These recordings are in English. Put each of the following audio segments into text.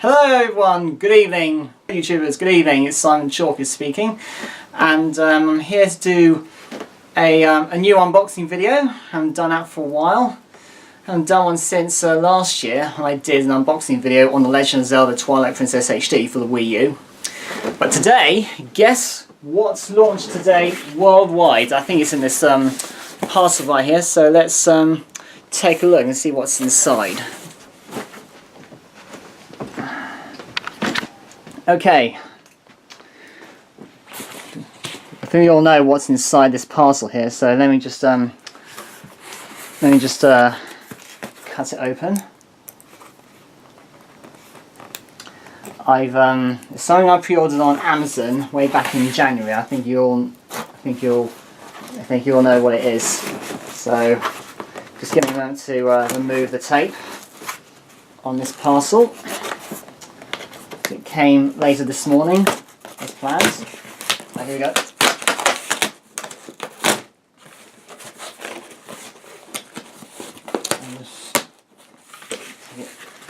Hello everyone, good evening, YouTubers, good evening, it's Simon Chalkers speaking, and I'm here to do a new unboxing video. I haven't done that for a while. I haven't done one since last year when I did an unboxing video on the Legend of Zelda Twilight Princess HD for the Wii U. But today, guess what's launched today worldwide? I think it's in this parcel right here, so let's take a look and see what's inside. Okay, I think you all know what's inside this parcel here, so let me just cut it open. It's something I pre-ordered on Amazon way back in January. I think you all know what it is. So just give me a moment to remove the tape on this parcel. It came later this morning as planned. So here we go. I'll just take it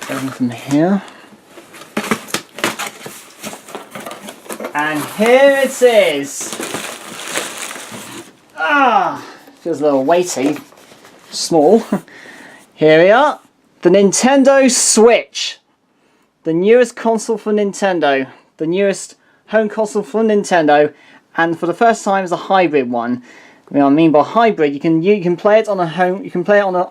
over from here. And here it is. Feels a little weighty, small. Here we are, the Nintendo Switch. The newest console for Nintendo, the newest home console for Nintendo, and for the first time is a hybrid one. What I mean by hybrid, you can play it on a home, you can play it on the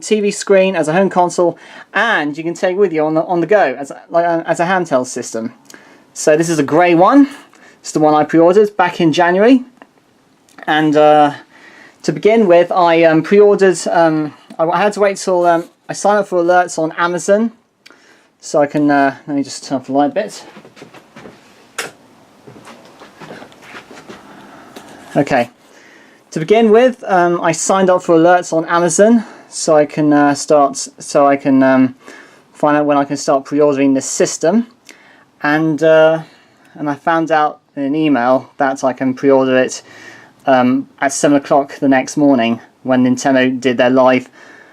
TV screen as a home console, and you can take it with you on the go as a handheld system. So this is a grey one. It's the one I pre-ordered back in January, and to begin with, I pre-ordered. I had to wait till I signed up for alerts on Amazon. So I can, let me just turn off the light a bit. Okay, to begin with, I signed up for alerts on Amazon, so I can find out when I can start pre-ordering this system, and I found out in an email that I can pre-order it at 7 o'clock the next morning when Nintendo did their live.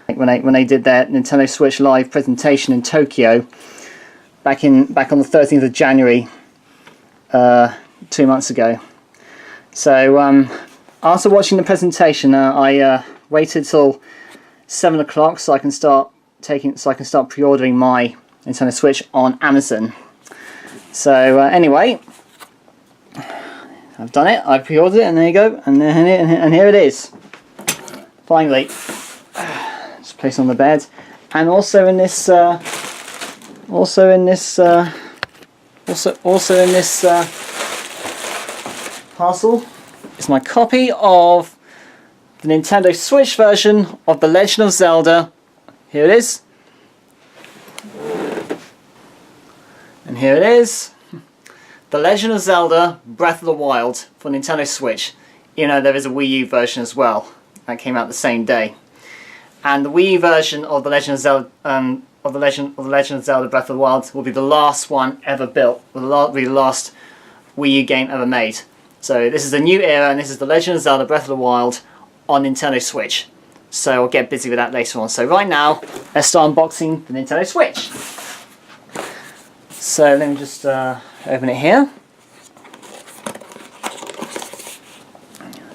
When they did their Nintendo Switch Live presentation in Tokyo back on the 13th of January 2 months ago. So after watching the presentation, I waited till 7 o'clock so I can start pre-ordering my Nintendo Switch on Amazon. So anyway, I've done it. I pre-ordered it, and there you go, and here it is. Finally. Place on the bed, and also in this parcel is my copy of the Nintendo Switch version of the Legend of Zelda. Here it is, and here it is, the Legend of Zelda Breath of the Wild for Nintendo Switch. You know, there is a Wii U version as well that came out the same day. And the Wii version of the Legend of Zelda, of the Legend of Zelda Breath of the Wild will be the last one ever built. Will be the last Wii U game ever made. So this is a new era, and this is the Legend of Zelda Breath of the Wild on Nintendo Switch. So I'll get busy with that later on. So right now, let's start unboxing the Nintendo Switch. So let me just open it here,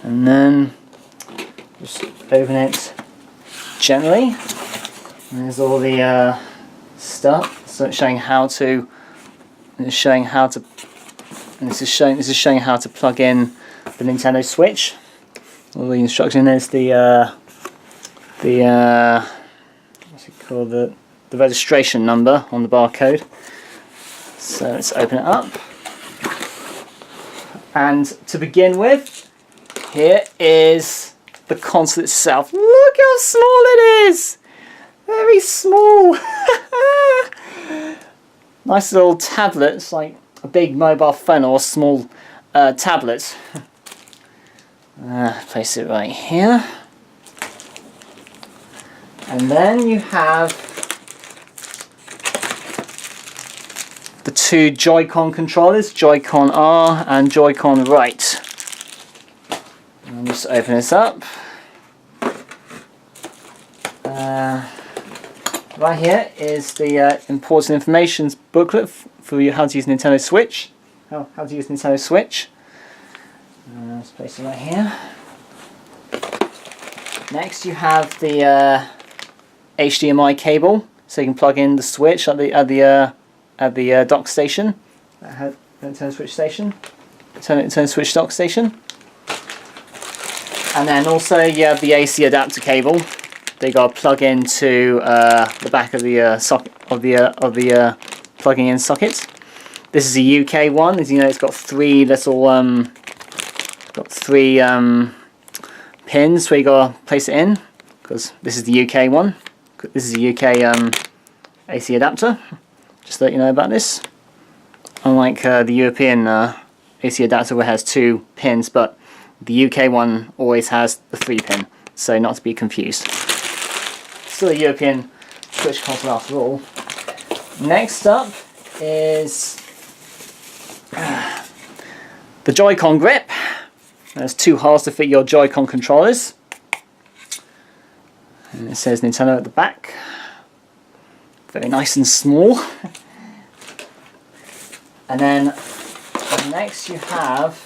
and then just open it gently. And there's all the stuff. So it's showing how to. This is showing how to plug in the Nintendo Switch. All the instruction. There's the what's it called? The registration number on the barcode. So let's open it up. And to begin with, here is the console itself. Look how small it is! Very small! Nice little tablet. It's like a big mobile phone or a small tablet. Place it right here. And then you have the two Joy-Con controllers, Joy-Con R and Joy-Con Right. I'll just open this up. Right here is the important information booklet for you how to use Nintendo Switch. How to use Nintendo Switch. Let's place it right here. Next you have the HDMI cable, so you can plug in the Switch at the dock station, the Nintendo Switch station, Nintendo Switch dock station. And then also you have the AC adapter cable. They got to plug into the back of the socket of the plugging in socket. This is a UK one. As you know, it's got three little pins where you got to place it in, because this is the UK one. This is a UK AC adapter. Just to let you know about this. Unlike the European AC adapter, where it has 2 pins, but the UK one always has the 3 pin, so not to be confused. Still a European Switch console after all. Next up is the Joy-Con grip. There's 2 holes to fit your Joy-Con controllers. And it says Nintendo at the back. Very nice and small. And then next you have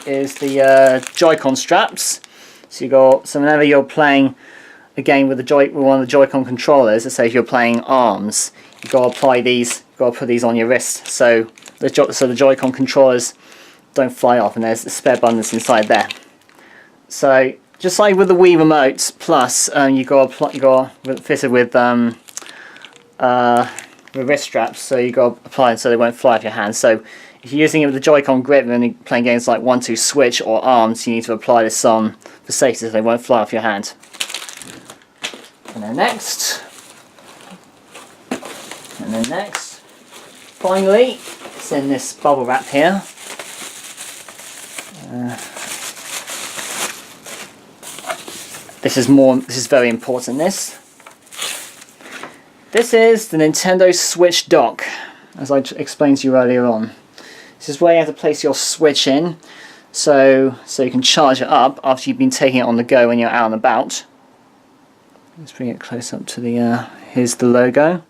is the Joy-Con straps. So whenever you're playing a game with one of the Joy-Con controllers, let's say if you're playing ARMS, you've got to apply these. You've got to put these on your wrist, so the Joy-Con controllers don't fly off, and there's the spare buttons inside there. So just like with the Wii Remote Plus, you got fitted with wrist straps, so you got to apply it so they won't fly off your hand. So if you're using it with the Joy-Con grip and you're playing games like 1-2 Switch or ARMS, you need to apply this on for safety so they won't fly off your hand. And then next, finally, it's in this bubble wrap here. This is very important. This is the Nintendo Switch dock, as I explained to you earlier on. This is where you have to place your Switch in, so you can charge it up after you've been taking it on the go when you're out and about. Let's bring it close up to the. Here's the logo.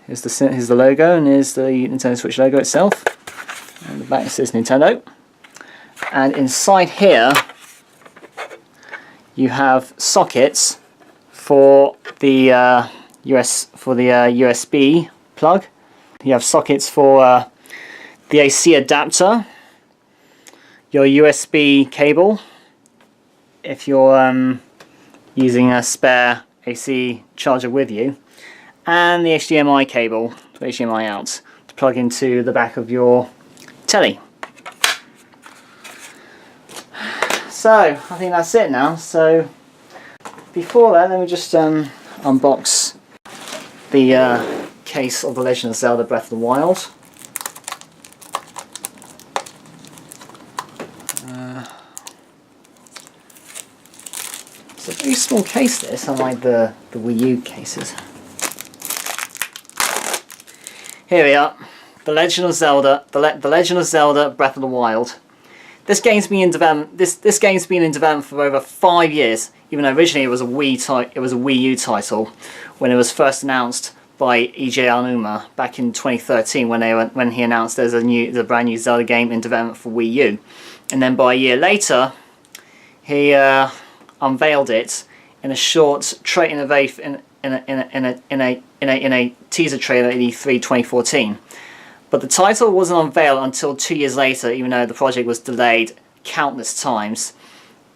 Here's the logo, and here's the Nintendo Switch logo itself. And the back says Nintendo. And inside here, you have sockets for the USB plug. You have sockets for the AC adapter, your USB cable, if you're using a spare AC charger with you, and the HDMI cable, HDMI out, to plug into the back of your telly. So I think that's it now. So before that, let me just unbox the case of the Legend of Zelda Breath of the Wild. It's a very small case, this, unlike the Wii U cases. Here we are, the Legend of Zelda, the Legend of Zelda Breath of the Wild. This game's been in development. This game's been in development for over 5 years. Even though originally it was a Wii U title, when it was first announced by E.J. Aonuma back in 2013, when he announced there's a brand new Zelda game in development for Wii U, and then by a year later, he unveiled it in a short in a teaser trailer at E3 2014. But the title wasn't unveiled until 2 years later, even though the project was delayed countless times,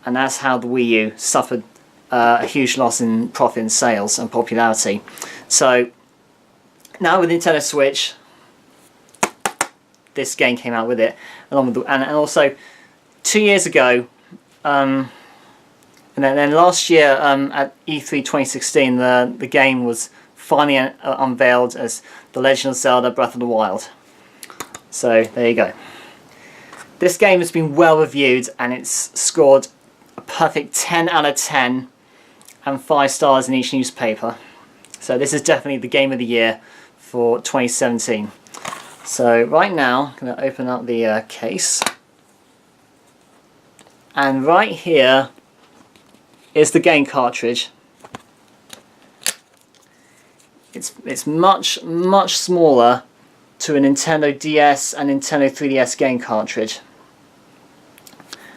and that's how the Wii U suffered a huge loss in profit and sales and popularity. So now with Nintendo Switch, this game came out with it, along with and also 2 years ago, and then last year at E3 2016, the game was finally unveiled as The Legend of Zelda Breath of the Wild. So there you go. This game has been well reviewed, and it's scored a perfect 10 out of 10 and 5 stars in each newspaper. So this is definitely the game of the year for 2017. So right now, I'm going to open up the case, and right here is the game cartridge. It's much smaller to a Nintendo DS and Nintendo 3DS game cartridge.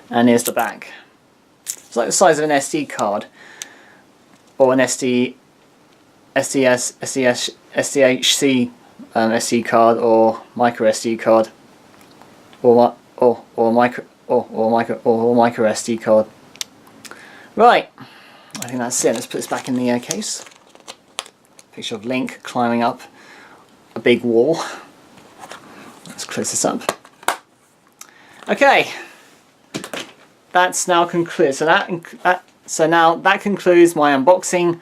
And here's the back. It's like the size of an SD card, or an SDHC SD card, or micro SD card, or micro SD card. Right, I think that's it. Let's put this back in the case. Picture of Link climbing up a big wall. Let's close this up. Okay, that's now concluded. So now that concludes my unboxing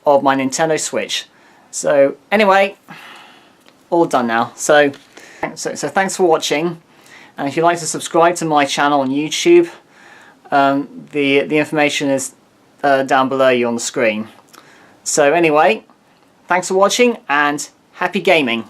of my Nintendo Switch. So anyway, all done now. So thanks for watching, and if you'd like to subscribe to my channel on YouTube, the information is down below you on the screen. So anyway, thanks for watching and happy gaming.